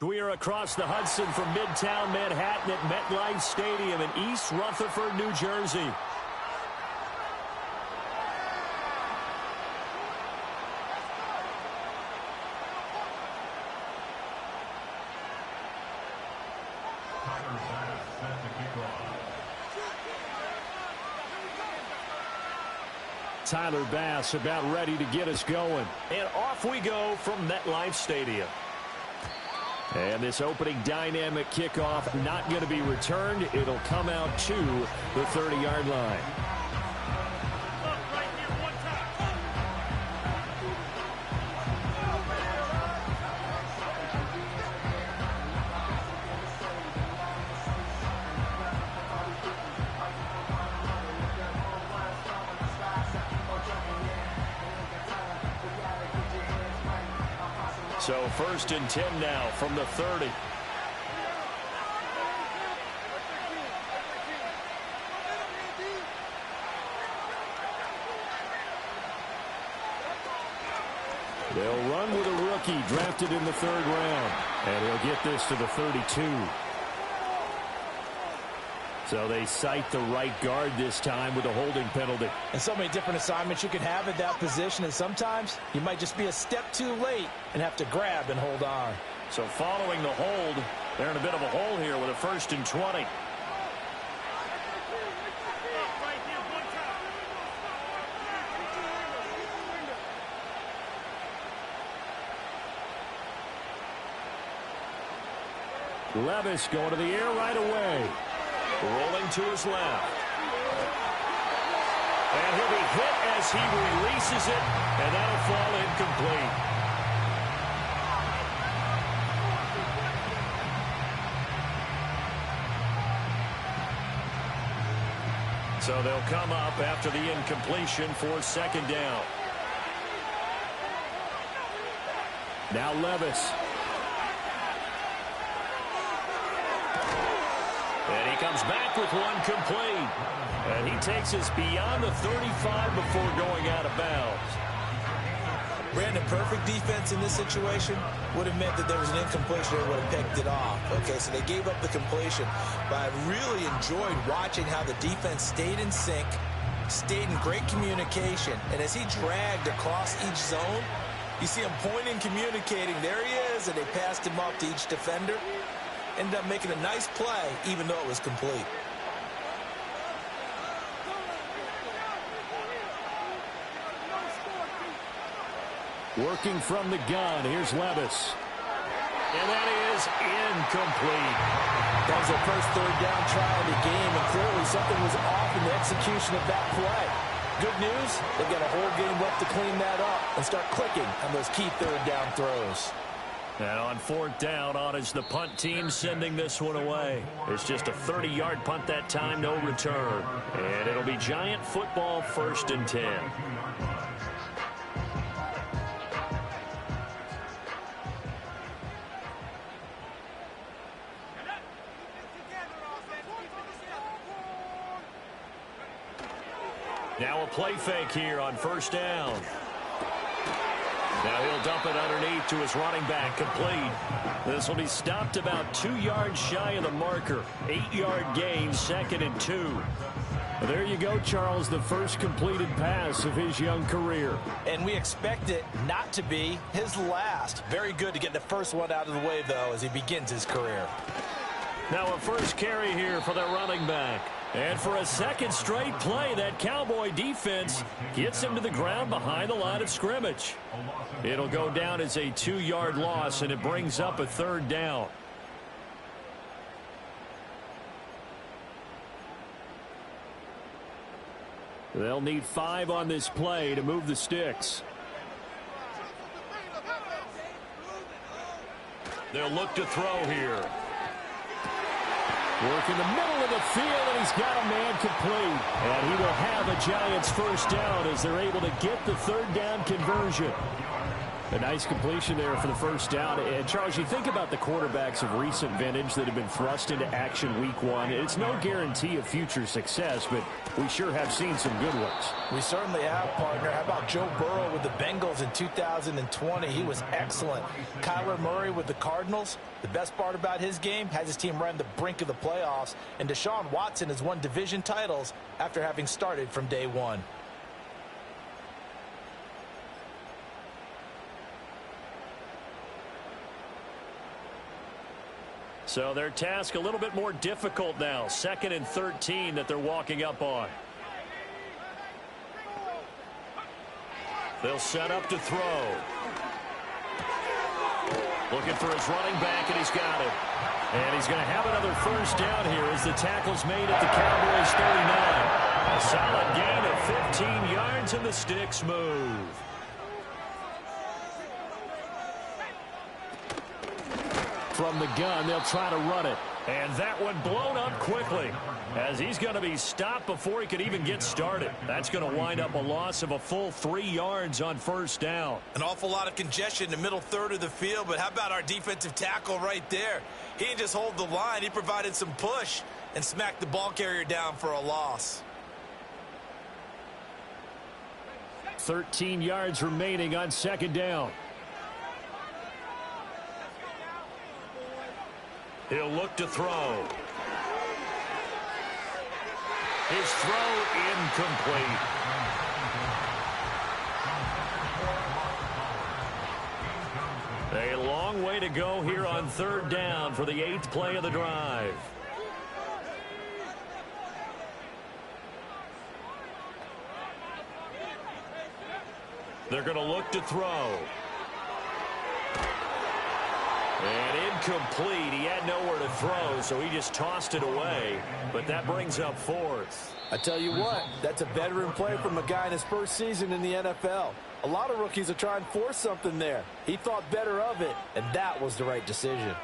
We are across the Hudson from Midtown Manhattan at MetLife Stadium in East Rutherford, New Jersey. Tyler Bass about ready to get us going. And off we go from MetLife Stadium. And this opening dynamic kickoff not going to be returned. It'll come out to the 30-yard line. So 1st and 10 now from the 30. They'll run with a rookie drafted in the 3rd round. And he'll get this to the 32. So they cite the right guard this time with a holding penalty. And so many different assignments you can have at that position, and sometimes you might just be a step too late and have to grab and hold on. So following the hold, they're in a bit of a hole here with a 1st and 20. Levis going to the air right away. Rolling to his left. And he'll be hit as he releases it, and that'll fall incomplete. So they'll come up after the incompletion for 2nd down. Now Levis. And he comes back with one complete. And he takes us beyond the 35 before going out of bounds. Brandon, perfect defense in this situation would have meant that there was an incompletion. They would have picked it off. Okay, so they gave up the completion. But I really enjoyed watching how the defense stayed in sync, stayed in great communication. And as he dragged across each zone, you see him pointing, communicating. There he is, and they passed him up to each defender. Ended up making a nice play, even though it was complete. Working from the gun, here's Levis. And that is incomplete. That was their first 3rd down try of the game, and clearly something was off in the execution of that play. Good news, they've got a whole game left to clean that up and start clicking on those key 3rd down throws. And on 4th down, on is the punt team sending this one away. It's just a 30-yard punt that time, no return. And it'll be Giant football, 1st and 10. Now a play fake here on 1st down. Now he'll dump it underneath to his running back, complete. This will be stopped about 2 yards shy of the marker. 8-yard gain, 2nd and 2. Well, there you go, Charles, the first completed pass of his young career. And we expect it not to be his last. Very good to get the first one out of the way, though, as he begins his career. Now a first carry here for their running back. And for a 2nd straight play, that Cowboy defense gets him to the ground behind the line of scrimmage. It'll go down as a 2-yard loss, and it brings up a 3rd down. They'll need 5 on this play to move the sticks. They'll look to throw here. Work in the middle of the field, and he's got a man complete. And he will have a Giants 1st down as they're able to get the 3rd down conversion. A nice completion there for the first down. And, Charles, you think about the quarterbacks of recent vintage that have been thrust into action week one. It's no guarantee of future success, but we sure have seen some good ones. We certainly have, partner. How about Joe Burrow with the Bengals in 2020? He was excellent. Kyler Murray with the Cardinals. The best part about his game, has his team right on the brink of the playoffs. And Deshaun Watson has won division titles after having started from day one. So their task a little bit more difficult now. 2nd and 13 that they're walking up on. They'll set up to throw. Looking for his running back, and he's got it. And he's going to have another first down here as the tackle's made at the Cowboys 39. A solid gain of 15 yards, and the sticks move. From the gun, they'll try to run it. And that one blown up quickly as he's going to be stopped before he could even get started. That's going to wind up a loss of a full 3 yards on first down. An awful lot of congestion in the middle third of the field, but how about our defensive tackle right there? He didn't just hold the line. He provided some push and smacked the ball carrier down for a loss. 13 yards remaining on 2nd down. He'll look to throw. His throw incomplete. A long way to go here on 3rd down for the 8th play of the drive. They're going to look to throw. And incomplete. He had nowhere to throw, so he just tossed it away. But that brings up 4th. I tell you what, that's a veteran play from a guy in his first season in the NFL. A lot of rookies are trying to force something there. He thought better of it, and that was the right decision.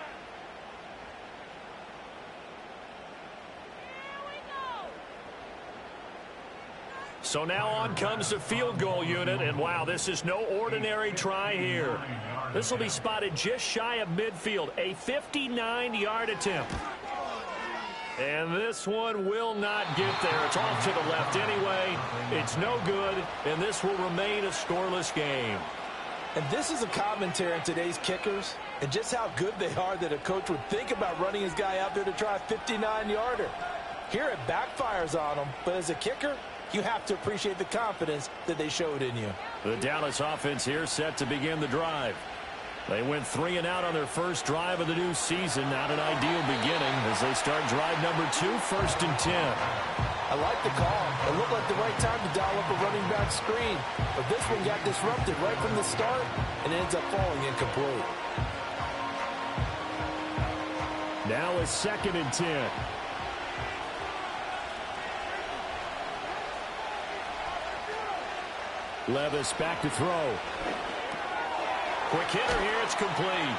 So now on comes the field goal unit, and wow, this is no ordinary try here. This will be spotted just shy of midfield, a 59-yard attempt. And this one will not get there. It's off to the left anyway. It's no good, and this will remain a scoreless game. And this is a commentary on today's kickers and just how good they are that a coach would think about running his guy out there to try a 59-yarder. Here it backfires on him, but as a kicker, you have to appreciate the confidence that they showed in you. The Dallas offense here set to begin the drive. They went 3 and out on their first drive of the new season. Not an ideal beginning as they start drive number 2, 1st and 10. I like the call. It looked like the right time to dial up a running back screen. But this one got disrupted right from the start and ends up falling incomplete. Now a 2nd and 10. Levis back to throw. Quick hitter here, it's complete.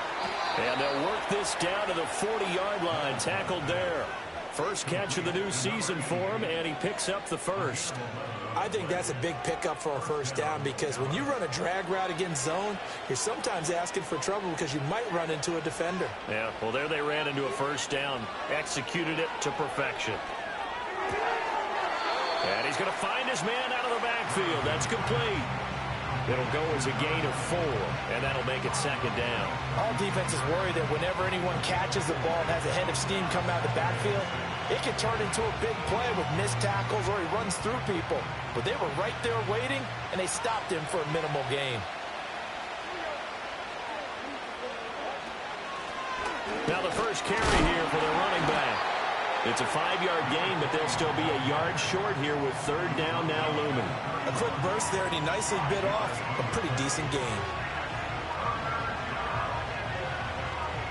And they'll work this down to the 40-yard line, tackled there. First catch of the new season for him, and he picks up the first. I think that's a big pickup for a first down because when you run a drag route against zone, you're sometimes asking for trouble because you might run into a defender. Yeah, well, there they ran into a first down, executed it to perfection. And he's going to find his man out of the backfield. That's complete. It'll go as a gain of 4, and that'll make it 2nd down. All defenses worry that whenever anyone catches the ball and has a head of steam come out of the backfield, it can turn into a big play with missed tackles or he runs through people. But they were right there waiting, and they stopped him for a minimal gain. Now the first carry here for their running back. It's a 5-yard gain, but they'll still be a yard short here with 3rd down now looming. A quick burst there, and he nicely bit off a pretty decent gain.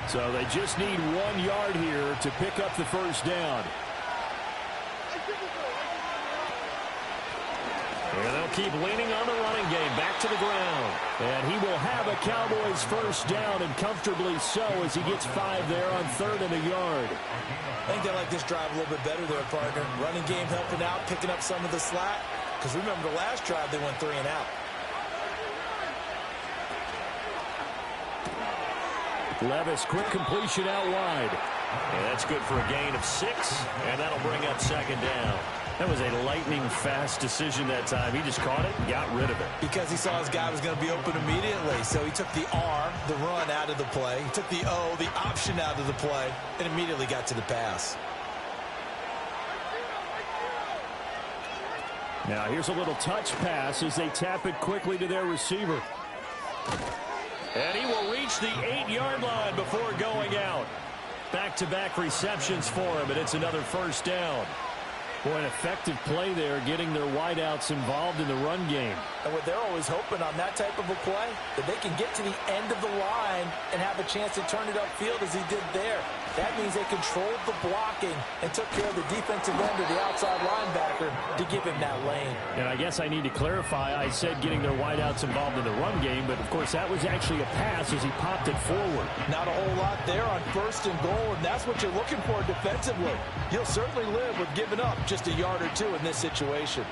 So they just need 1 yard here to pick up the first down. And they'll keep leaning on the running game back to the ground. And he will have a Cowboys first down, and comfortably so as he gets 5 there on 3rd and a yard. I think they like this drive a little bit better there, partner. Running game helping out, picking up some of the slack. Because remember the last drive, they went 3 and out. Levis, quick completion out wide. And that's good for a gain of 6, and that'll bring up second down. That was a lightning-fast decision that time. He just caught it and got rid of it. Because he saw his guy was going to be open immediately. So he took the R, the run, out of the play. He took the O, the option, out of the play, and immediately got to the pass. Now here's a little touch pass as they tap it quickly to their receiver. And he will reach the 8-yard line before going out. Back-to-back receptions for him, and it's another first down. Boy, an effective play there, getting their wideouts involved in the run game. And what they're always hoping on that type of a play, that they can get to the end of the line and have a chance to turn it upfield as he did there. That means they controlled the blocking and took care of the defensive end or the outside linebacker to give him that lane. And I guess I need to clarify, I said getting their wideouts involved in the run game, but of course that was actually a pass as he popped it forward. Not a whole lot there on 1st and goal, and that's what you're looking for defensively. You'll certainly live with giving up just a yard or 2 in this situation.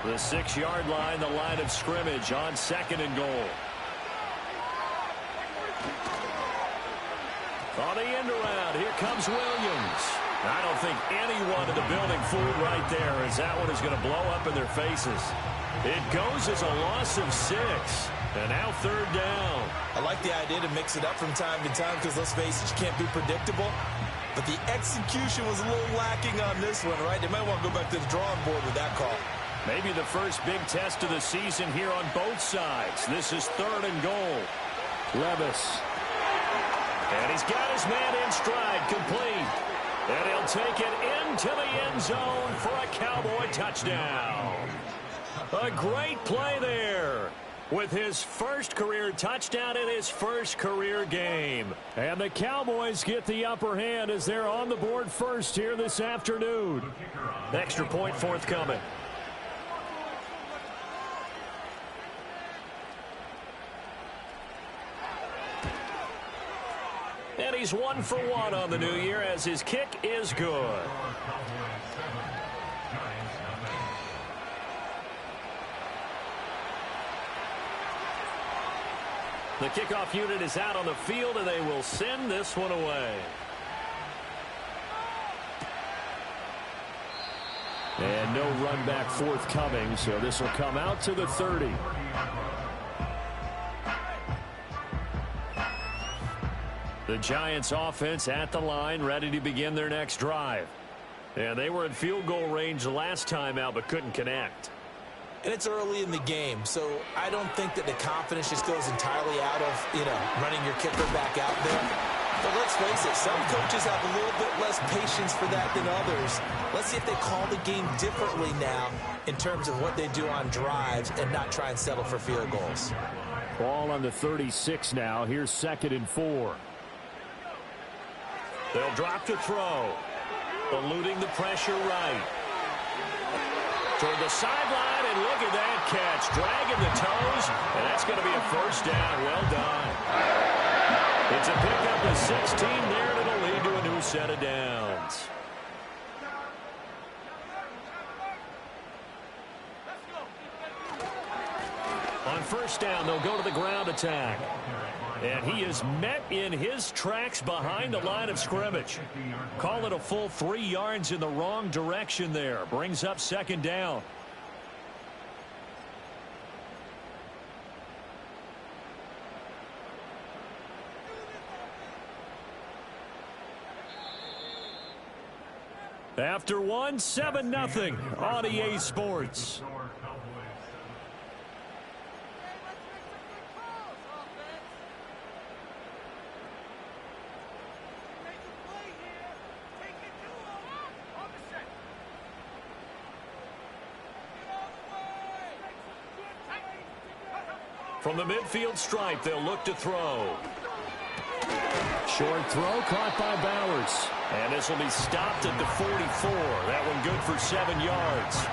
The 6-yard line, the line of scrimmage on 2nd and goal. On the end around, here comes Williams. I don't think anyone in the building fooled right there, as that one is going to blow up in their faces. It goes as a loss of 6. And now 3rd down. I like the idea to mix it up from time to time because, let's face it, you can't be predictable. But the execution was a little lacking on this one, right? They might want to go back to the drawing board with that call. Maybe the first big test of the season here on both sides. This is 3rd and goal. Levis. And he's got his man in stride, complete. And he'll take it into the end zone for a Cowboy touchdown. A great play there with his first career touchdown in his first career game. And the Cowboys get the upper hand as they're on the board first here this afternoon. Extra point forthcoming. And he's 1 for 1 on the new year as his kick is good. The kickoff unit is out on the field, and they will send this one away. And no run back forthcoming, so this will come out to the 30. The Giants offense at the line, ready to begin their next drive. And they were in field goal range last time out, but couldn't connect. And it's early in the game, so I don't think that the confidence just goes entirely out of, running your kicker back out there. But let's face it, some coaches have a little bit less patience for that than others. Let's see if they call the game differently now in terms of what they do on drives and not try and settle for field goals. Ball on the 36 now. Here's 2nd and 4. They'll drop to throw. Eluding the pressure right. Toward the sideline, and look at that catch. Dragging the toes, and that's going to be a first down. Well done. It's a pickup of 16 there, and it'll lead to a new set of downs. On 1st down, they'll go to the ground attack. And he is met in his tracks behind the line of scrimmage. Call it a full 3 yards in the wrong direction there. Brings up 2nd down. After 1, 7-0 on EA Sports. From the midfield stripe, they'll look to throw. Short throw caught by Bowers. And this will be stopped at the 44. That one good for 7 yards.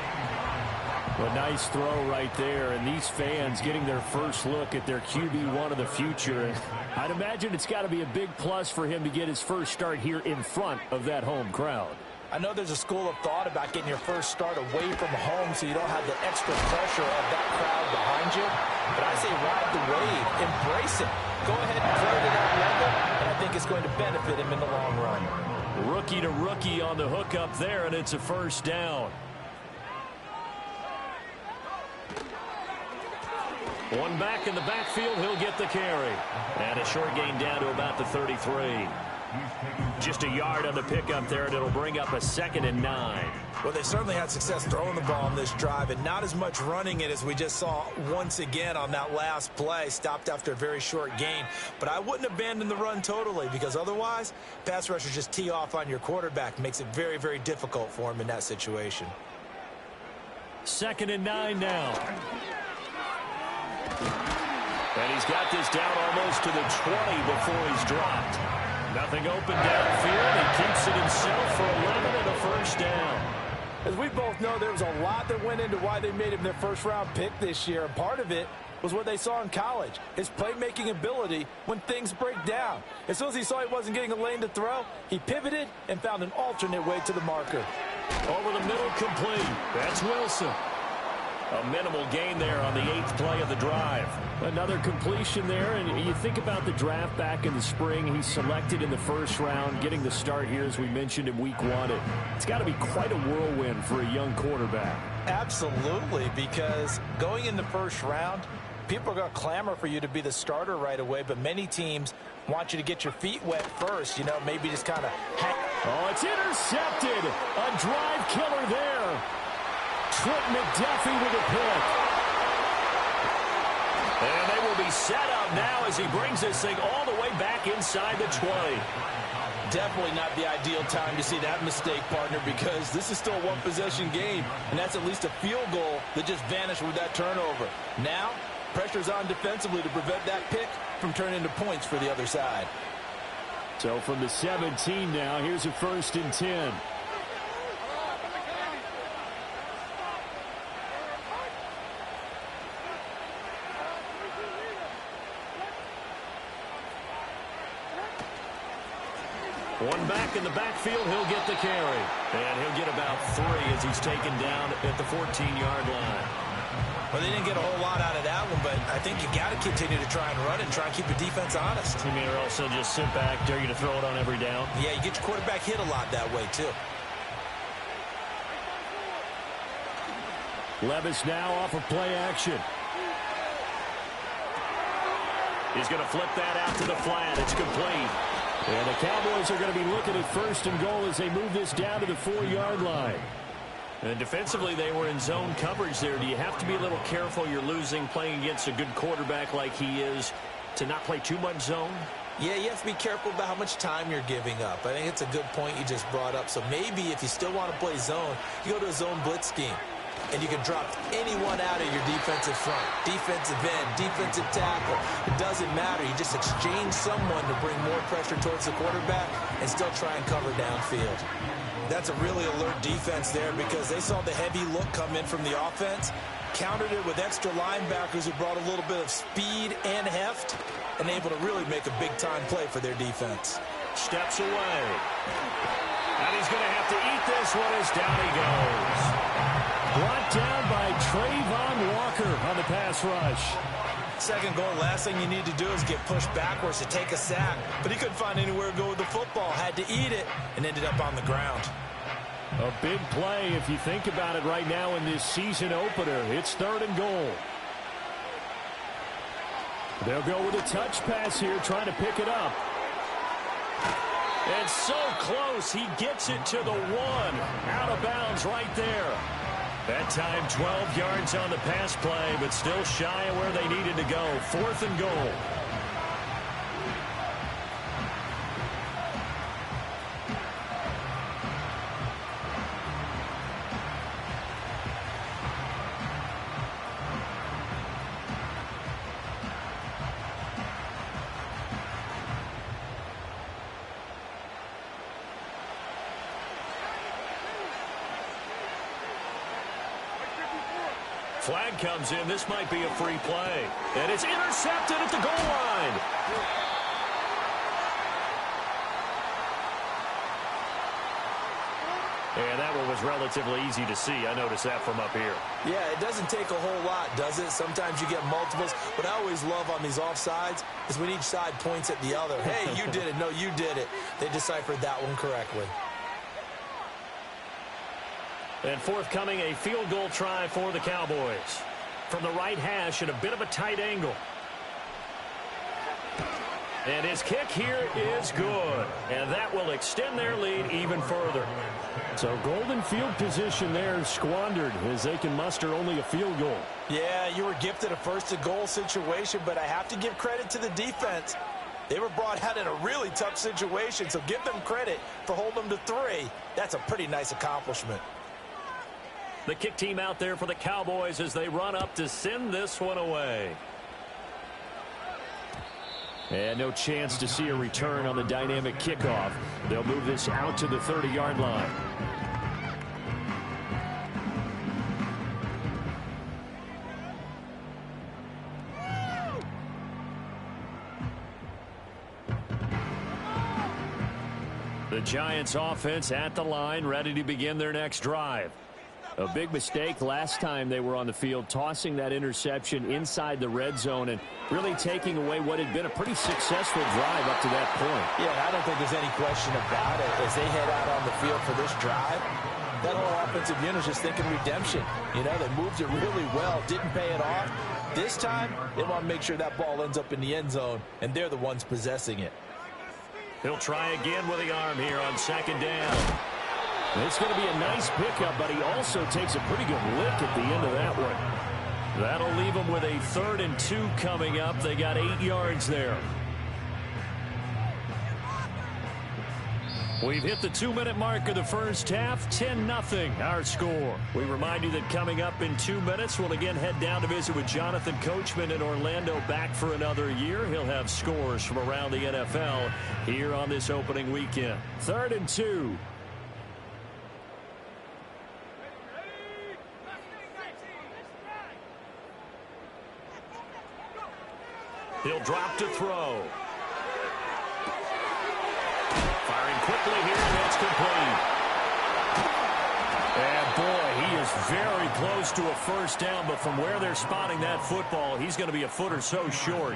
A nice throw right there. And these fans getting their first look at their QB1 of the future. And I'd imagine it's got to be a big plus for him to get his first start here in front of that home crowd. I know there's a school of thought about getting your first start away from home so you don't have the extra pressure of that crowd behind you. But I say ride the wave, embrace it. Go ahead and play to that level, and I think it's going to benefit him in the long run. Rookie to rookie on the hook up there, and it's a first down. One back in the backfield, he'll get the carry. And a short gain down to about the 33. Just a yard on the pickup there, and it'll bring up a 2nd and 9. Well, they certainly had success throwing the ball on this drive, and not as much running it as we just saw once again on that last play. Stopped after a very short gain. But I wouldn't abandon the run totally, because otherwise, pass rushers just tee off on your quarterback. Makes it very, very difficult for him in that situation. 2nd and 9 now. And he's got this down almost to the 20 before he's dropped. Nothing open downfield. He keeps it himself for 11 and a first down. As we both know, there was a lot that went into why they made him their first-round pick this year. And part of it was what they saw in college, his playmaking ability when things break down. As soon as he saw he wasn't getting a lane to throw, he pivoted and found an alternate way to the marker. Over the middle, complete. That's Wilson. A minimal gain there on the 8th play of the drive. Another completion there, and you think about the draft back in the spring. He's selected in the first round, getting the start here, as we mentioned, in week 1. It's got to be quite a whirlwind for a young quarterback. Absolutely, because going in the first round, people are going to clamor for you to be the starter right away, but many teams want you to get your feet wet first, maybe just kind of hang. Oh, it's intercepted. A drive killer there. Trent McDuffie with a pick. And they will be set up now as he brings this thing all the way back inside the 20. Definitely not the ideal time to see that mistake, partner, because this is still a one-possession game, and that's at least a field goal that just vanished with that turnover. Now, pressure's on defensively to prevent that pick from turning into points for the other side. So from the 17 now, here's a 1st and 10. One back in the backfield, he'll get the carry. And he'll get about 3 as he's taken down at the 14-yard line. Well, they didn't get a whole lot out of that one, but I think you got to continue to try and run it and try and keep the defense honest. You mean, or also just sit back, dare you to throw it on every down? Yeah, you get your quarterback hit a lot that way, too. Levis now off of play action. He's going to flip that out to the flat. It's complete. And the Cowboys are going to be looking at 1st and goal as they move this down to the 4-yard line. And defensively, they were in zone coverage there. Do you have to be a little careful? You're losing playing against a good quarterback like he is to not play too much zone? Yeah, you have to be careful about how much time you're giving up. I think it's a good point you just brought up. So maybe if you still want to play zone, you go to a zone blitz scheme. And you can drop anyone out of your defensive front, defensive end, defensive tackle. It doesn't matter. You just exchange someone to bring more pressure towards the quarterback and still try and cover downfield. That's a really alert defense there because they saw the heavy look come in from the offense, countered it with extra linebackers who brought a little bit of speed and heft, and able to really make a big-time play for their defense. Steps away. And he's going to have to eat this one as down he goes. Brought down by Trayvon Walker on the pass rush. Second goal, last thing you need to do is get pushed backwards to take a sack. But he couldn't find anywhere to go with the football. Had to eat it and ended up on the ground. A big play if you think about it right now in this season opener. It's 3rd and goal. They'll go with a touch pass here, trying to pick it up. And so close, he gets it to the 1. Out of bounds right there. That time 12 yards on the pass play, but still shy of where they needed to go. 4th and goal. Flag comes in. This might be a free play. And it's intercepted at the goal line. And that one was relatively easy to see. I noticed that from up here. Yeah, it doesn't take a whole lot, does it? Sometimes you get multiples. What I always love on these offsides is when each side points at the other. Hey, you did it. No, you did it. They deciphered that one correctly. And forthcoming, a field goal try for the Cowboys. From the right hash at a bit of a tight angle. And his kick here is good. And that will extend their lead even further. So golden field position there squandered as they can muster only a field goal. Yeah, you were gifted a first-to-goal situation, but I have to give credit to the defense. They were brought out in a really tough situation, so give them credit for holding them to 3. That's a pretty nice accomplishment. The kick team out there for the Cowboys as they run up to send this one away. And no chance to see a return on the dynamic kickoff. They'll move this out to the 30-yard line. The Giants offense at the line, ready to begin their next drive. A big mistake last time they were on the field, tossing that interception inside the red zone and really taking away what had been a pretty successful drive up to that point. Yeah, I don't think there's any question about it. As they head out on the field for this drive, that whole offensive unit is just thinking redemption. You know, they moved it really well, didn't pay it off. This time, they want to make sure that ball ends up in the end zone, and they're the ones possessing it. He'll try again with the arm here on second down. It's going to be a nice pickup, but he also takes a pretty good lick at the end of that one. That'll leave them with a 3rd and 2 coming up. They got 8 yards there. We've hit the 2-minute mark of the first half. 10-0 our score. We remind you that coming up in 2 minutes, we'll again head down to visit with Jonathan Coachman in Orlando, back for another year. He'll have scores from around the NFL here on this opening weekend. 3rd and 2. He'll drop to throw. Firing quickly here, and that's complete. And boy, he is very close to a first down, but from where they're spotting that football, he's going to be a foot or so short.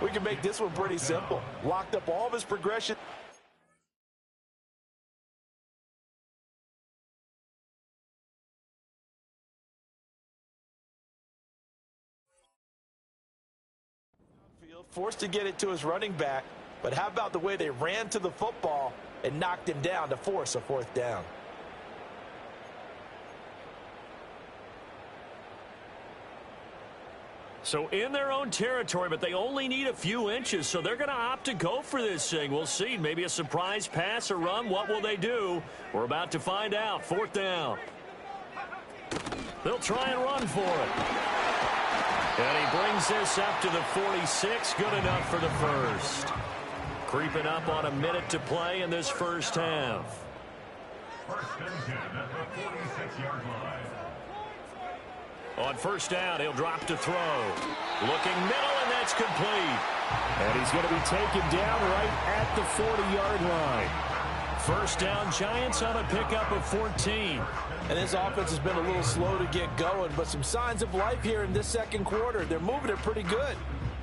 We can make this one pretty simple. Locked up all of his progression. Forced to get it to his running back, but how about the way they ran to the football and knocked him down to force a 4th down? So in their own territory, but they only need a few inches, so they're going to opt to go for this thing. We'll see. Maybe a surprise pass or run. What will they do? We're about to find out. 4th down. They'll try and run for it. And he brings this up to the 46. Good enough for the first. Creeping up on a minute to play in this first half. 1st and 10 at the 46-yard line. On first down, he'll drop to throw. Looking middle, and that's complete. And he's going to be taken down right at the 40-yard line. First down, Giants on a pickup of 14. And this offense has been a little slow to get going, but some signs of life here in this second quarter. They're moving it pretty good,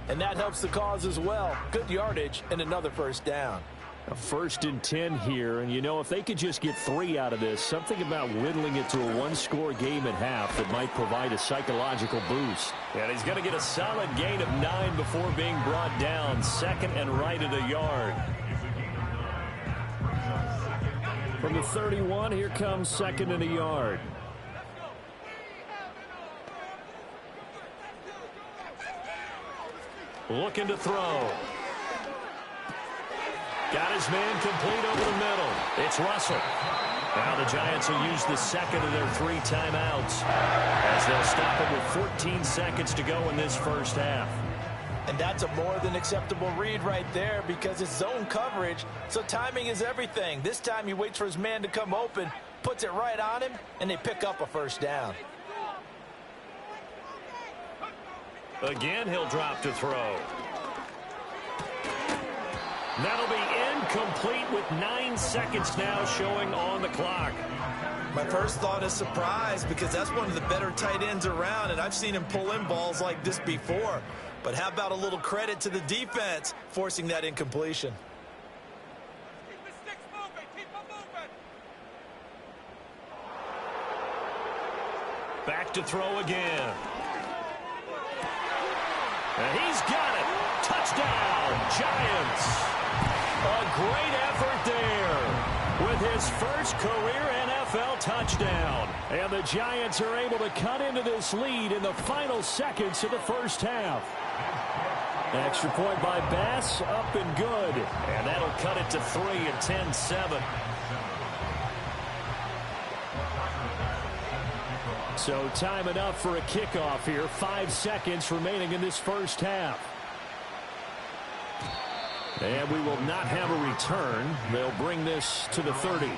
and that helps the cause as well. Good yardage and another first down. A 1st and 10 here, and you know, if they could just get 3 out of this, something about whittling it to a 1-score game at half that might provide a psychological boost. And he's going to get a solid gain of 9 before being brought down. 2nd and right at a yard. From the 31, here comes 2nd and a yard. Looking to throw. Got his man complete over the middle. It's Russell. Now the Giants will use the 2nd of their 3 timeouts as they'll stop it with 14 seconds to go in this first half. And that's a more than acceptable read right there because it's zone coverage, so timing is everything. This time he waits for his man to come open, puts it right on him, and they pick up a first down. Again, he'll drop to throw. That'll be incomplete with 9 seconds now showing on the clock. My first thought is surprise because that's one of the better tight ends around, and I've seen him pull in balls like this before. But how about a little credit to the defense forcing that incompletion? Keep the sticks moving. Keep them moving. Back to throw again. And he's got it. Touchdown, Giants. A great effort there with his first career NFL touchdown. And the Giants are able to cut into this lead in the final seconds of the first half. Extra point by Bass, up and good. And that'll cut it to 3 at 10-7. So time enough for a kickoff here. 5 seconds remaining in this first half. And we will not have a return. They'll bring this to the 30.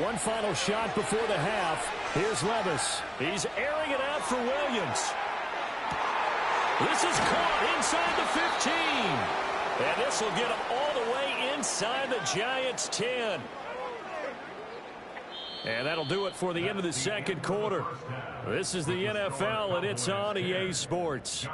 One final shot before the half. Here's Levis. He's airing it out for Williams. This is caught inside the 15. And this will get him all the way inside the Giants' 10. And that'll do it for the end of the second quarter. This is the NFL, and it's on EA Sports.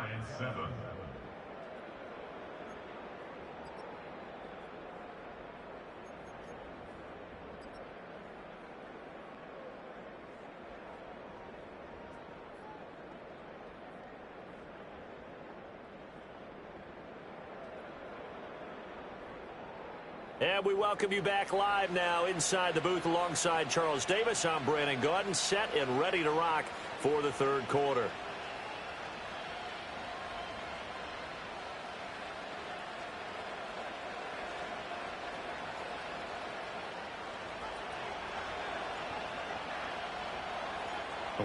And we welcome you back live now inside the booth alongside Charles Davis. I'm Brandon Gaudin, set and ready to rock for the third quarter.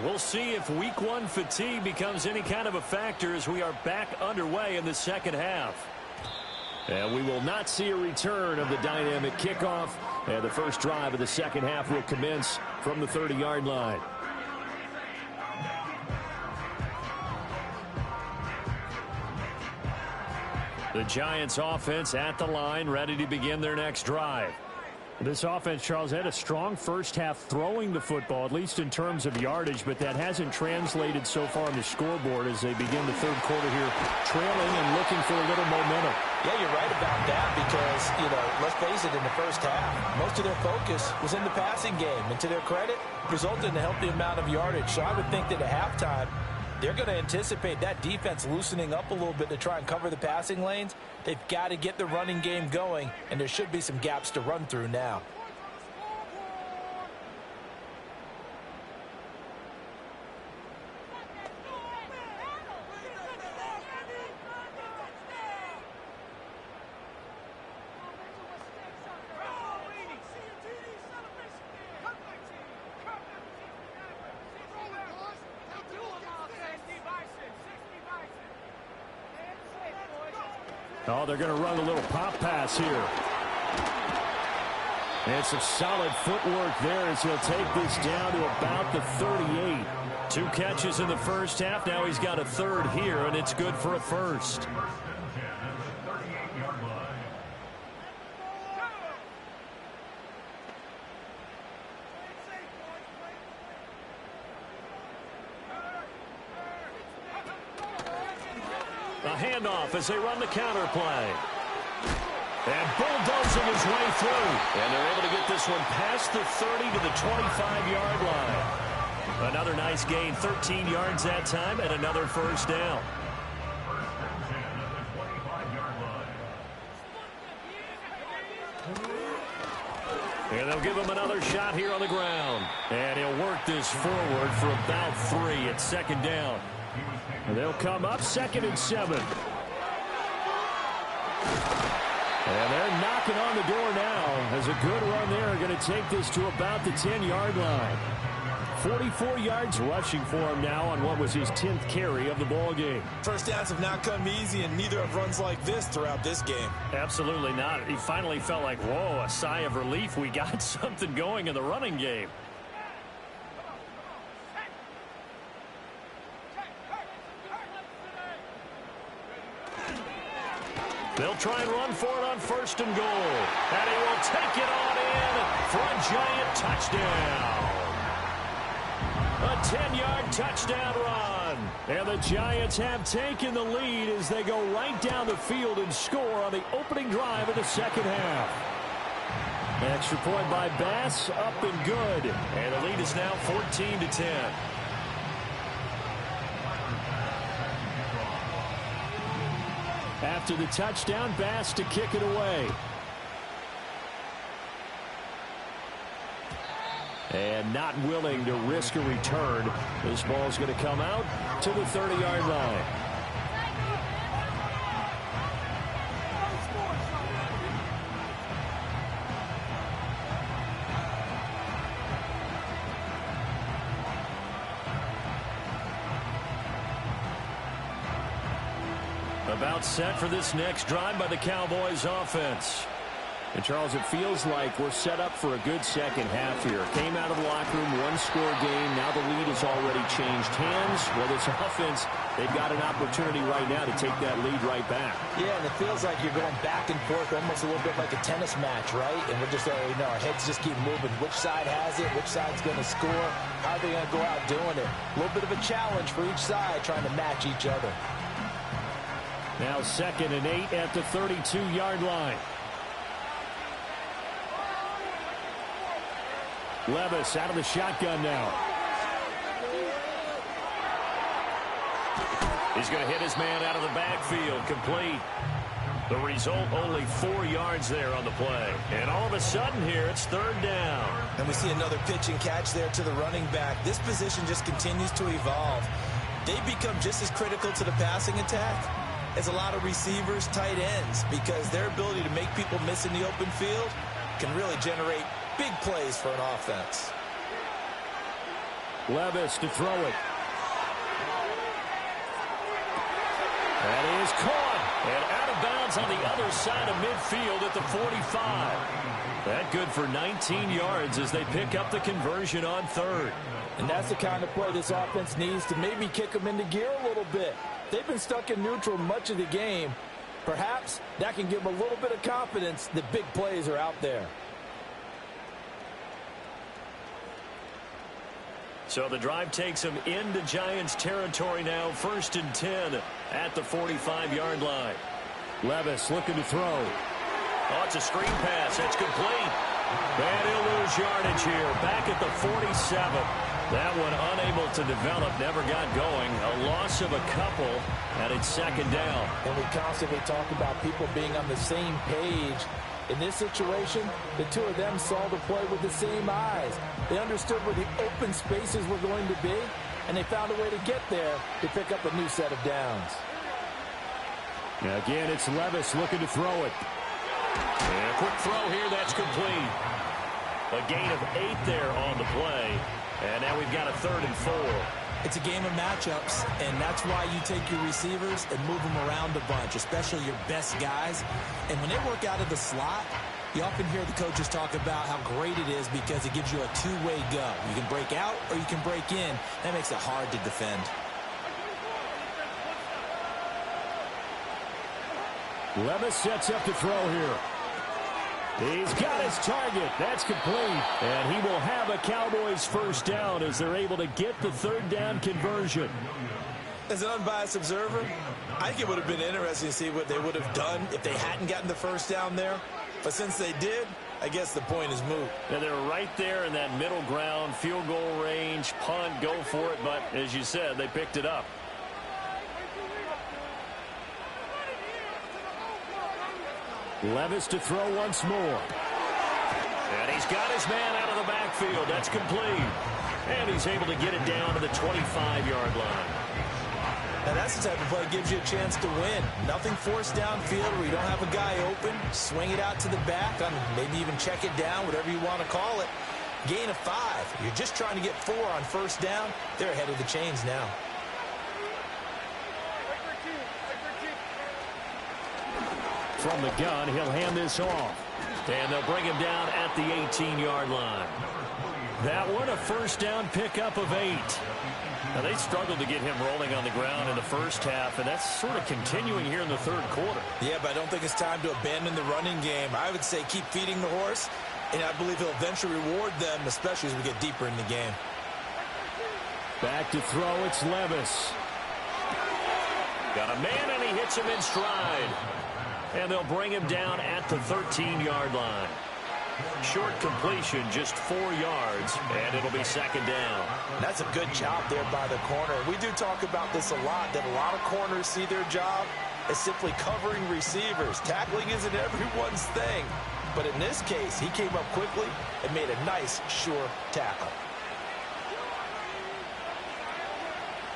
We'll see if week one fatigue becomes any kind of a factor as we are back underway in the second half. And we will not see a return of the dynamic kickoff. And the first drive of the second half will commence from the 30-yard line. The Giants offense at the line, ready to begin their next drive. This offense, Charles, had a strong first half throwing the football, at least in terms of yardage, but that hasn't translated so far on the scoreboard as they begin the third quarter here, trailing and looking for a little momentum. Yeah, you're right about that because, let's face it, in the first half, most of their focus was in the passing game. And to their credit, resulted in a healthy amount of yardage. So I would think that at halftime, they're going to anticipate that defense loosening up a little bit to try and cover the passing lanes. They've got to get the running game going, and there should be some gaps to run through now. Oh, they're going to run a little pop pass here. And some solid footwork there as he'll take this down to about the 38. 2 catches in the first half. Now he's got a third here, and it's good for a first. A handoff as they run the counter play. And bulldozing his way through. And they're able to get this one past the 30 to the 25-yard line. Another nice gain, 13 yards that time, and another first down. And they'll give him another shot here on the ground. And he'll work this forward for about 3 at second down. And they'll come up 2nd and 7. And they're knocking on the door now as a good run there. Going to take this to about the 10-yard line. 44 yards rushing for him now on what was his 10th carry of the ball game. First downs have not come easy, and neither have runs like this throughout this game. Absolutely not. He finally felt like, whoa, a sigh of relief. We got something going in the running game. They'll try and run for it on 1st and goal. And he will take it on in for a Giant touchdown. A 10-yard touchdown run. And the Giants have taken the lead as they go right down the field and score on the opening drive of the second half. Extra point by Bass, up and good. And the lead is now 14-10. After the touchdown, Bass to kick it away. And not willing to risk a return. This ball's going to come out to the 30-yard line. About set for this next drive by the Cowboys offense. And, Charles, it feels like we're set up for a good second half here. Came out of the locker room, one-score game. Now the lead has already changed hands. Well, this offense, they've got an opportunity right now to take that lead right back. Yeah, and it feels like you're going back and forth almost a little bit like a tennis match, right? And we're just, our heads just keep moving. Which side has it? Which side's going to score? How are they going to go out doing it? A little bit of a challenge for each side trying to match each other. Now 2nd and 8 at the 32-yard line. Levis out of the shotgun now. He's going to hit his man out of the backfield. Complete. The result, only 4 yards there on the play. And all of a sudden here, it's 3rd down. And we see another pitch and catch there to the running back. This position just continues to evolve. They become just as critical to the passing attack as a lot of receivers, tight ends, because their ability to make people miss in the open field can really generate big plays for an offense. Levis to throw it. That is caught. And out of bounds on the other side of midfield at the 45. That good for 19 yards as they pick up the conversion on 3rd. And that's the kind of play this offense needs to maybe kick them into gear a little bit. They've been stuck in neutral much of the game. Perhaps that can give them a little bit of confidence that big plays are out there. So the drive takes them into Giants territory now. 1st and 10 at the 45-yard line. Levis looking to throw. Oh, it's a screen pass. It's complete. And he'll lose yardage here. Back at the 47. That one unable to develop, never got going. A loss of a couple, and it's 2nd down. And we constantly talk about people being on the same page. In this situation, the two of them saw the play with the same eyes. They understood where the open spaces were going to be, and they found a way to get there to pick up a new set of downs. Now again, it's Levis looking to throw it. And a quick throw here, that's complete. A gain of 8 there on the play. And now we've got a 3rd and 4. It's a game of matchups, and that's why you take your receivers and move them around a bunch, especially your best guys. And when they work out of the slot, you often hear the coaches talk about how great it is because it gives you a two-way go. You can break out or you can break in. That makes it hard to defend. Levis sets up to throw here. He's got his target. That's complete. And he will have a Cowboys 1st down as they're able to get the 3rd down conversion. As an unbiased observer, I think it would have been interesting to see what they would have done if they hadn't gotten the 1st down there. But since they did, I guess the point is moot. And they're right there in that middle ground, field goal range, punt, go for it. But as you said, they picked it up. Levis to throw once more. And he's got his man out of the backfield. That's complete. And he's able to get it down to the 25-yard line. Now that's the type of play that gives you a chance to win. Nothing forced downfield where you don't have a guy open. Swing it out to the back, maybe even check it down, whatever you want to call it. Gain of 5. You're just trying to get 4 on first down. They're ahead of the chains now. From the gun, he'll hand this off. And they'll bring him down at the 18-yard line. That one, a first down pickup of 8. Now, they struggled to get him rolling on the ground in the first half, and that's sort of continuing here in the third quarter. Yeah, but I don't think it's time to abandon the running game. I would say keep feeding the horse, and I believe he'll eventually reward them, especially as we get deeper in the game. Back to throw, it's Levis. Got a man, and he hits him in stride. And they'll bring him down at the 13-yard line. Short completion, just 4 yards, and it'll be second down. That's a good job there by the corner. We do talk about this a lot, that a lot of corners see their job as simply covering receivers. Tackling isn't everyone's thing. But in this case, he came up quickly and made a nice, sure tackle.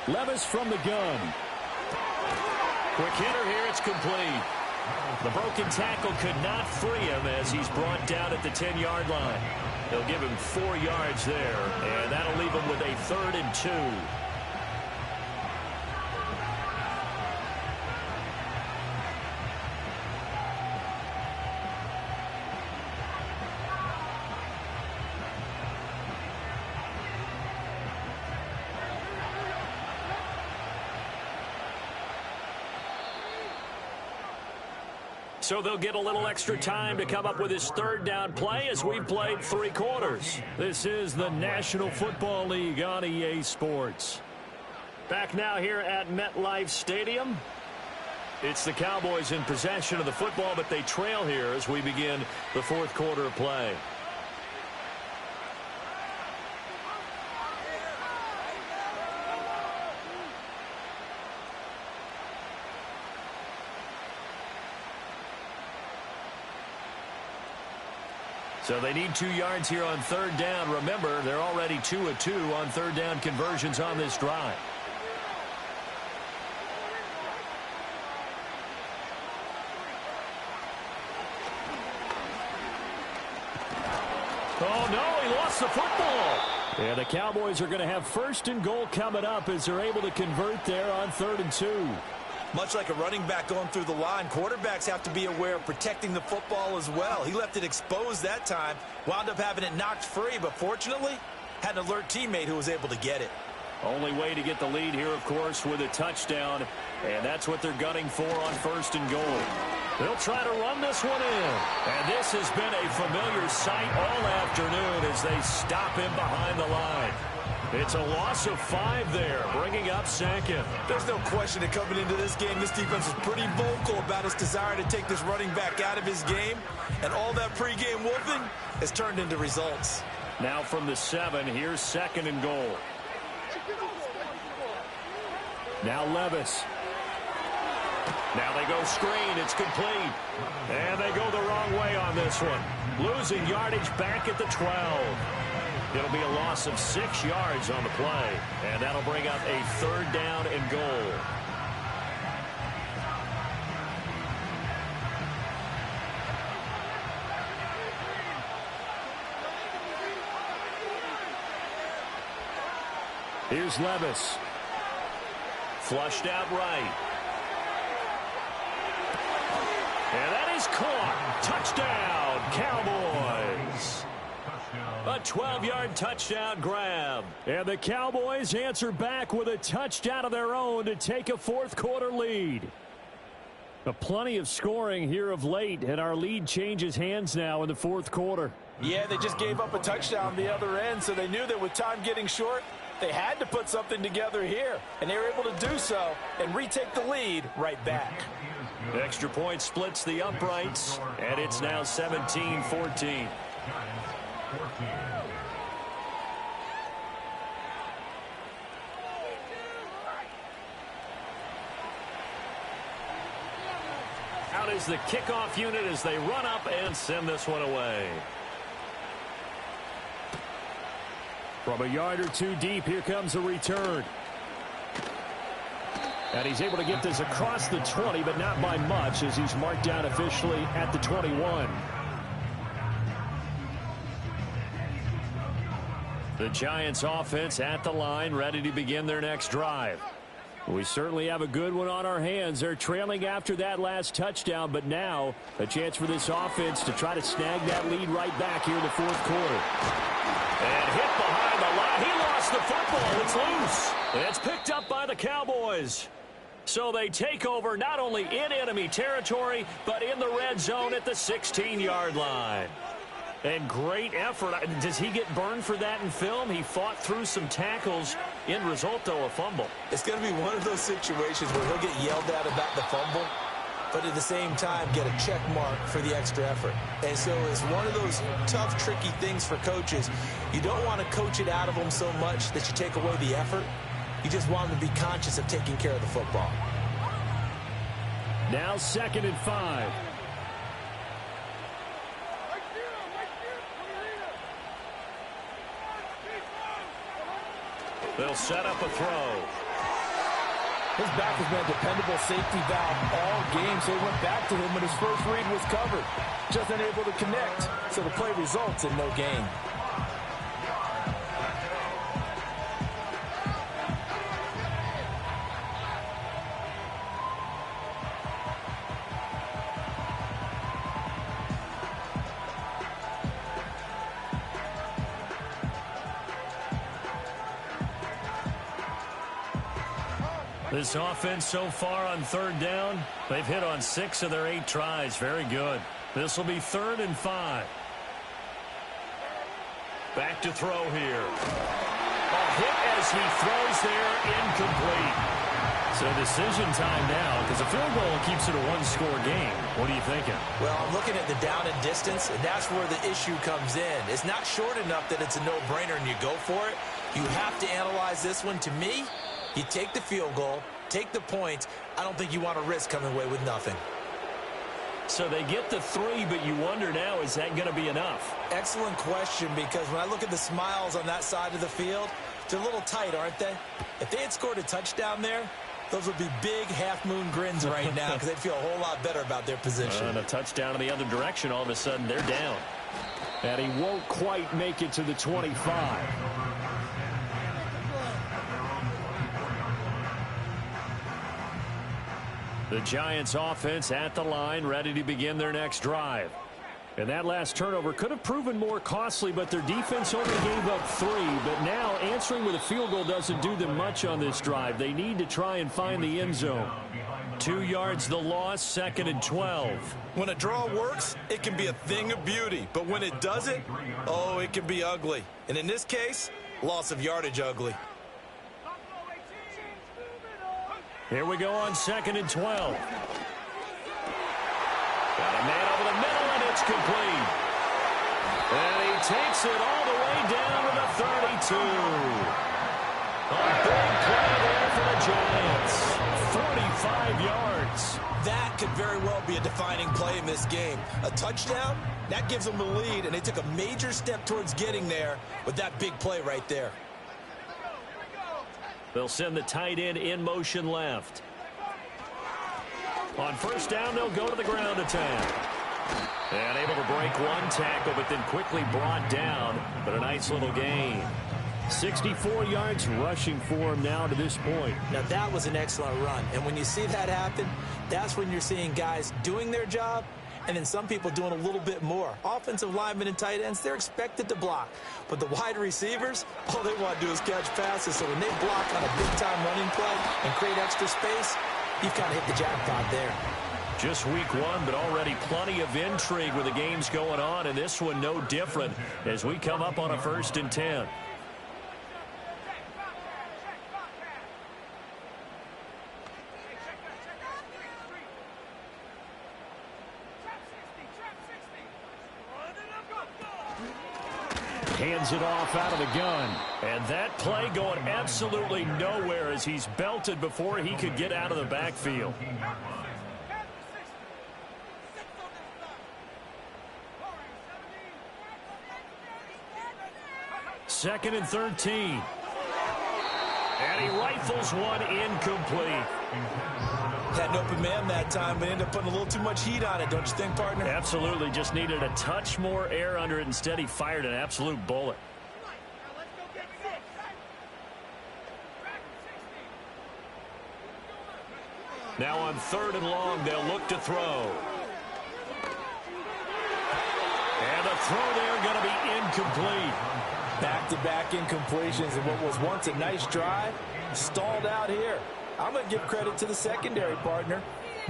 Levis from the gun. Quick hitter here, it's complete. The broken tackle could not free him as he's brought down at the 10-yard line. They'll give him 4 yards there, and that'll leave him with a 3rd and 2. So they'll get a little extra time to come up with his 3rd down play as we've played 3 quarters. This is the National Football League on EA Sports. Back now here at MetLife Stadium. It's the Cowboys in possession of the football, but they trail here as we begin the 4th quarter of play. So they need 2 yards here on 3rd down. Remember, they're already 2 of 2 on 3rd down conversions on this drive. Oh, no, he lost the football. And the Cowboys are going to have 1st and goal coming up as they're able to convert there on 3rd and 2. Much like a running back going through the line, quarterbacks have to be aware of protecting the football as well. He left it exposed that time, wound up having it knocked free, but fortunately had an alert teammate who was able to get it. Only way to get the lead here, of course, with a touchdown, and that's what they're gunning for on 1st and goal. They'll try to run this one in, and this has been a familiar sight all afternoon as they stop him behind the line. It's a loss of 5 there, bringing up 2nd. There's no question that coming into this game, this defense is pretty vocal about its desire to take this running back out of his game, and all that pregame wolfing has turned into results. Now from the 7, here's 2nd and goal. Now Levis. Now they go screen. It's complete. And they go the wrong way on this one. Losing yardage back at the 12. It'll be a loss of 6 yards on the play. And that'll bring up a 3rd down and goal. Here's Levis. Flushed out right. And that is caught. Touchdown, Cowboys. A 12-yard touchdown grab. And the Cowboys answer back with a touchdown of their own to take a 4th quarter lead. Plenty of scoring here of late, and our lead changes hands now in the 4th quarter. Yeah, they just gave up a touchdown the other end, so they knew that with time getting short, they had to put something together here, and they were able to do so and retake the lead right back. Extra point splits the uprights, and it's now 17-14. Out is the kickoff unit as they run up and send this one away. From a yard or two deep, here comes a return. And he's able to get this across the 20, but not by much as he's marked down officially at the 21. The Giants offense at the line, ready to begin their next drive. We certainly have a good one on our hands. They're trailing after that last touchdown, but now a chance for this offense to try to snag that lead right back here in the fourth quarter. And hit behind the line. He lost the football. It's loose. It's picked up by the Cowboys. So they take over not only in enemy territory, but in the red zone at the 16-yard line. And great effort. Does he get burned for that in film? He fought through some tackles. End result, though, a fumble. It's going to be one of those situations where he'll get yelled at about the fumble, but at the same time get a check mark for the extra effort. And so it's one of those tough, tricky things for coaches. You don't want to coach it out of them so much that you take away the effort. You just want them to be conscious of taking care of the football. Now 2nd and 5. They'll set up a throw. His back has been a dependable safety valve all game, so he went back to him when his first read was covered. Just unable to connect, so the play results in no gain. This offense so far on 3rd down, they've hit on 6 of their 8 tries. Very good. This will be 3rd and 5. Back to throw here. A hit as he throws there, incomplete. So decision time now, because a field goal keeps it a one-score game. What are you thinking? Well, I'm looking at the down and distance, and that's where the issue comes in. It's not short enough that it's a no-brainer and you go for it. You have to analyze this one. To me, you take the field goal, take the points. I don't think you want to risk coming away with nothing. So they get the 3, but you wonder now, is that going to be enough? Excellent question, because when I look at the smiles on that side of the field, they're a little tight, aren't they? If they had scored a touchdown there, those would be big half-moon grins right now because they'd feel a whole lot better about their position. And a touchdown in the other direction, all of a sudden they're down. And he won't quite make it to the 25. The Giants offense at the line, ready to begin their next drive. And that last turnover could have proven more costly, but their defense only gave up 3. But now answering with a field goal doesn't do them much on this drive. They need to try and find the end zone. 2 yards the loss, 2nd and 12. When a draw works, it can be a thing of beauty. But when it doesn't, oh, it can be ugly. And in this case, loss of yardage ugly. Here we go on 2nd and 12. Got a man over the middle, and it's complete. And he takes it all the way down to the 32. A big play there for the Giants. 45 yards. That could very well be a defining play in this game. A touchdown, that gives them the lead, and they took a major step towards getting there with that big play right there. They'll send the tight end in motion left. On 1st down, they'll go to the ground attack. And able to break one tackle, but then quickly brought down. But a nice little gain. 64 yards rushing for him now to this point. Now, that was an excellent run. And when you see that happen, that's when you're seeing guys doing their job and then some people doing a little bit more. Offensive linemen and tight ends, they're expected to block. But the wide receivers, all they want to do is catch passes. So when they block on a big-time running play and create extra space, you've kind of hit the jackpot there. Just week 1, but already plenty of intrigue with the games going on, and this one no different as we come up on a 1st and 10. Hands it off out of the gun. And that play going absolutely nowhere as he's belted before he could get out of the backfield. 2nd and 13. And he rifles one incomplete. Had an open man that time, but ended up putting a little too much heat on it, don't you think, partner? Absolutely. Just needed a touch more air under it. Instead, he fired an absolute bullet. Now on 3rd and long, they'll look to throw. And the throw there going to be incomplete. Back-to-back incompletions in what was once a nice drive, stalled out here. I'm going to give credit to the secondary partner.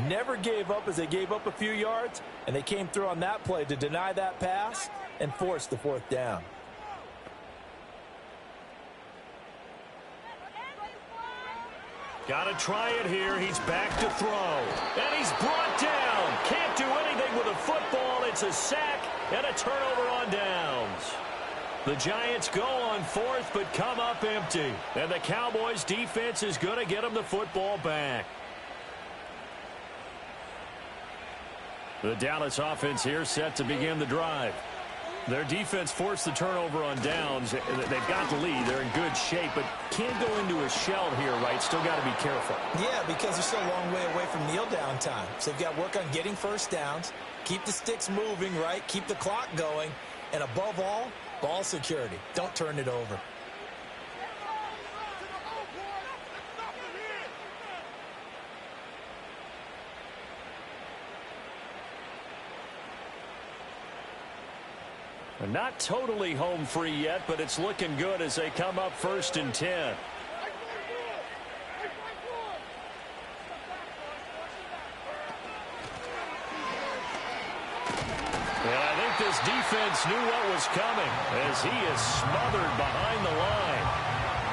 Never gave up as they gave up a few yards, and they came through on that play to deny that pass and force the 4th down. Got to try it here. He's back to throw. And he's brought down. Can't do anything with a football. It's a sack and a turnover on downs. The Giants go on 4th but come up empty. And the Cowboys defense is going to get them the football back. The Dallas offense here set to begin the drive. Their defense forced the turnover on downs. They've got the lead. They're in good shape, but can't go into a shell here, right? Still got to be careful. Yeah, because they're still a long way away from kneel down time. So they've got to work on getting first downs, keep the sticks moving, right? Keep the clock going, and above all, ball security. Don't turn it over. Not totally home free yet, but it's looking good as they come up 1st and 10. And I think this defense knew what was coming as he is smothered behind the line.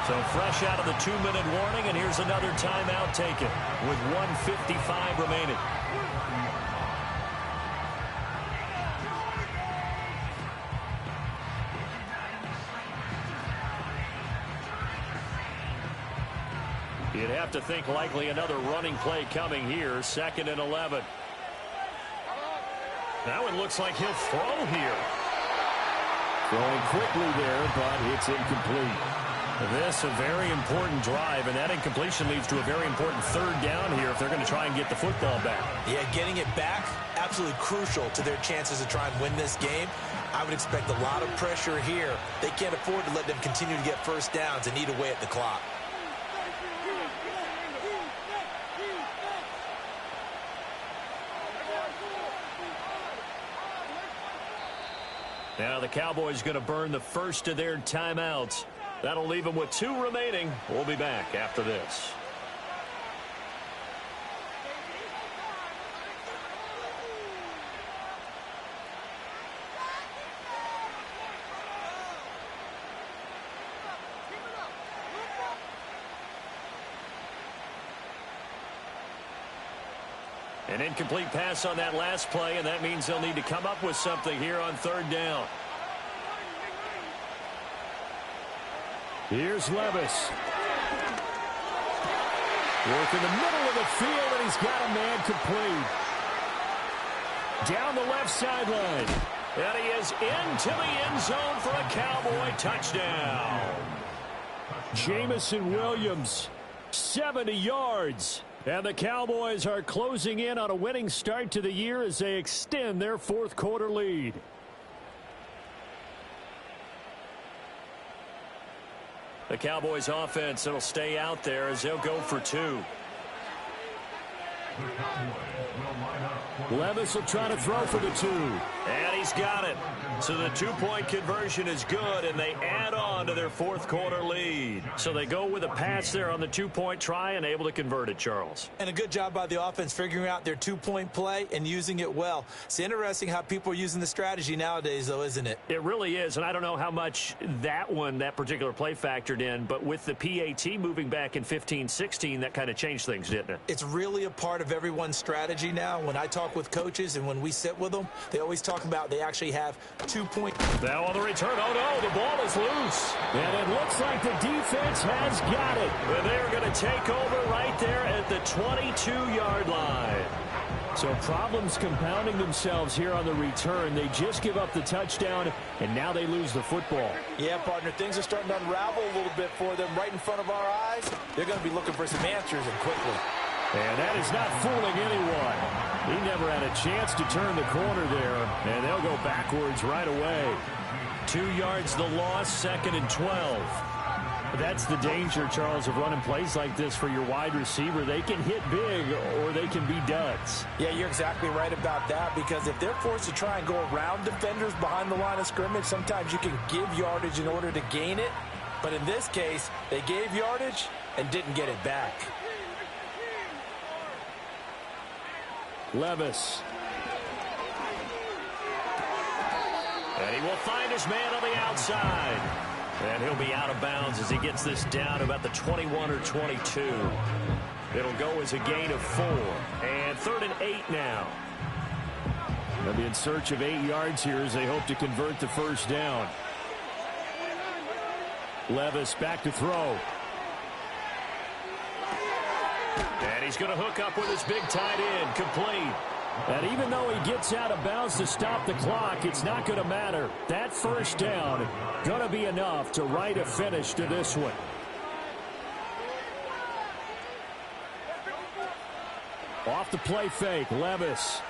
So fresh out of the 2-minute warning, and here's another timeout taken with 1:55 remaining. You'd have to think likely another running play coming here. 2nd and 11. Now it looks like he'll throw here. Throwing quickly there, but it's incomplete. This a very important drive, and that incompletion leads to a very important 3rd down here if they're going to try and get the football back. Yeah, getting it back, absolutely crucial to their chances to try and win this game. I would expect a lot of pressure here. They can't afford to let them continue to get first downs and eat away at the clock. Now the Cowboys going to burn the first of their timeouts. That'll leave them with 2 remaining. We'll be back after this. An incomplete pass on that last play, and that means they'll need to come up with something here on 3rd down. Here's Levis. Work in the middle of the field, and he's got a man complete. Down the left sideline. And he is into the end zone for a Cowboy touchdown. Jamison Williams, 70 yards. And the Cowboys are closing in on a winning start to the year as they extend their 4th quarter lead. The Cowboys offense, it'll stay out there as they'll go for 2. Levis will try to throw for the 2. And he's got it. So the 2-point conversion is good, and they add on to their 4th quarter lead. So they go with a pass there on the 2-point try and able to convert it, Charles. And a good job by the offense figuring out their 2-point play and using it well. It's interesting how people are using the strategy nowadays, though, isn't it? It really is, and I don't know how much that particular play factored in, but with the PAT moving back in 15-16, that kind of changed things, didn't it? It's really a part of everyone's strategy now. When I talk with coaches and when we sit with them, they always talk about they actually have 2-point. Now on the return, oh no, the ball is loose. And it looks like the defense has got it. And they're going to take over right there at the 22-yard line. So problems compounding themselves here on the return. They just give up the touchdown, and now they lose the football. Yeah, partner, things are starting to unravel a little bit for them right in front of our eyes. They're going to be looking for some answers and quickly. And that is not fooling anyone. He never had a chance to turn the corner there, and they'll go backwards right away. 2 yards the loss, 2nd and 12. That's the danger, Charles, of running plays like this for your wide receiver. They can hit big or they can be duds. Yeah, you're exactly right about that, because if they're forced to try and go around defenders behind the line of scrimmage, sometimes you can give yardage in order to gain it. But in this case, they gave yardage and didn't get it back. Levis. And he will find his man on the outside. And he'll be out of bounds as he gets this down about the 21 or 22. It'll go as a gain of 4. And 3rd and 8 now. They'll be in search of 8 yards here as they hope to convert the first down. Levis back to throw. And he's going to hook up with his big tight end. Complete. And even though he gets out of bounds to stop the clock, it's not going to matter. That first down going to be enough to write a finish to this one. Off the play fake, Levis.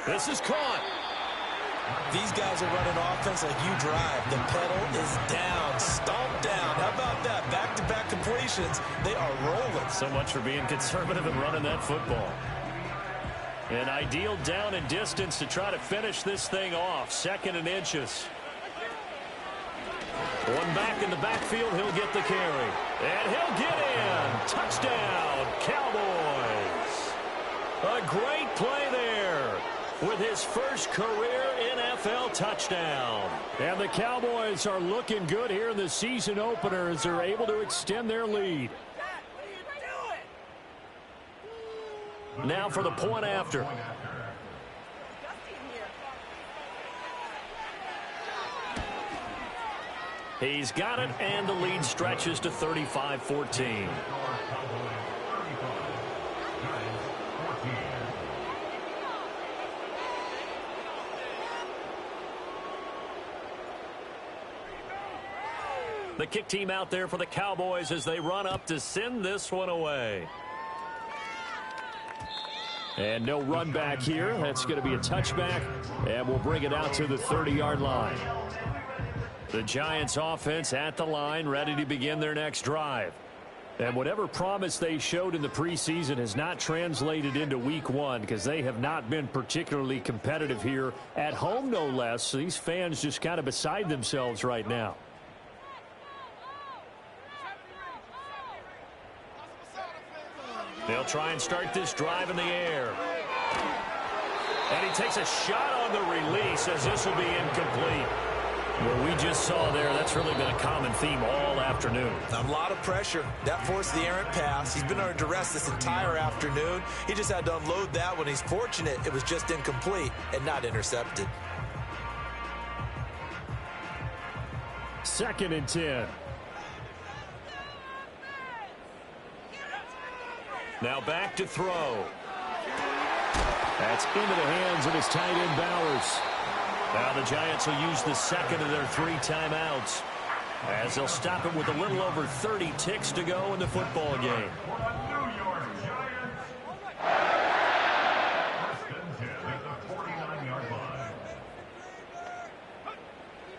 This is caught. These guys are running offense like you drive. The pedal is down, stomped down. How about that? Back-to-back completions. They are rolling. So much for being conservative and running that football. An ideal down and distance to try to finish this thing off. 2nd and inches. One back in the backfield. He'll get the carry. And he'll get in. Touchdown, Cowboys. A great play there with his first career NFL touchdown. And the Cowboys are looking good here in the season opener as they're able to extend their lead. Now for the point after. He's got it, and the lead stretches to 35-14. The kick team out there for the Cowboys as they run up to send this one away. And no run back here. That's going to be a touchback, and we'll bring it out to the 30-yard line. The Giants offense at the line, ready to begin their next drive. And whatever promise they showed in the preseason has not translated into week 1 because they have not been particularly competitive here at home, no less. So these fans just kind of beside themselves right now. They'll try and start this drive in the air. And he takes a shot on the release as this will be incomplete. What we just saw there, that's really been a common theme all afternoon. A lot of pressure. That forced the errant pass. He's been under duress this entire afternoon. He just had to unload that one. He's fortunate it was just incomplete and not intercepted. 2nd and 10. Now back to throw. That's into the hands of his tight end, Bowers. Now the Giants will use the 2nd of their 3 timeouts as they'll stop it with a little over 30 ticks to go in the football game.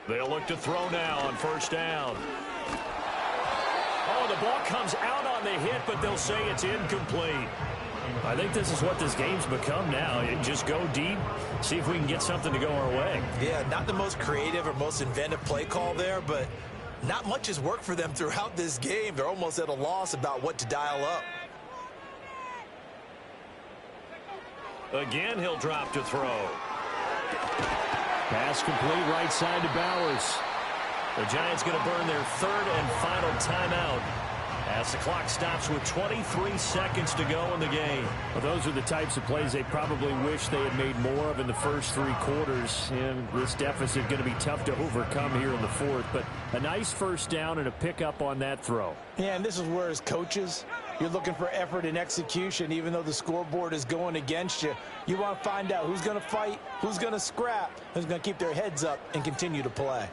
They'll look to throw now on 1st down. Oh, the ball comes out on the hit, but they'll say it's incomplete. I think this is what this game's become now. You just go deep, see if we can get something to go our way. Yeah, not the most creative or most inventive play call there, but not much has worked for them throughout this game. They're almost at a loss about what to dial up. Again, he'll drop to throw. Pass complete right side to Bowers. The Giants going to burn their 3rd and final timeout as the clock stops with 23 seconds to go in the game. Well, those are the types of plays they probably wish they had made more of in the first 3 quarters. And this deficit going to be tough to overcome here in the 4th. But a nice first down and a pickup on that throw. Yeah, and this is where as coaches, you're looking for effort and execution. Even though the scoreboard is going against you, you want to find out who's going to fight, who's going to scrap, who's going to keep their heads up and continue to play.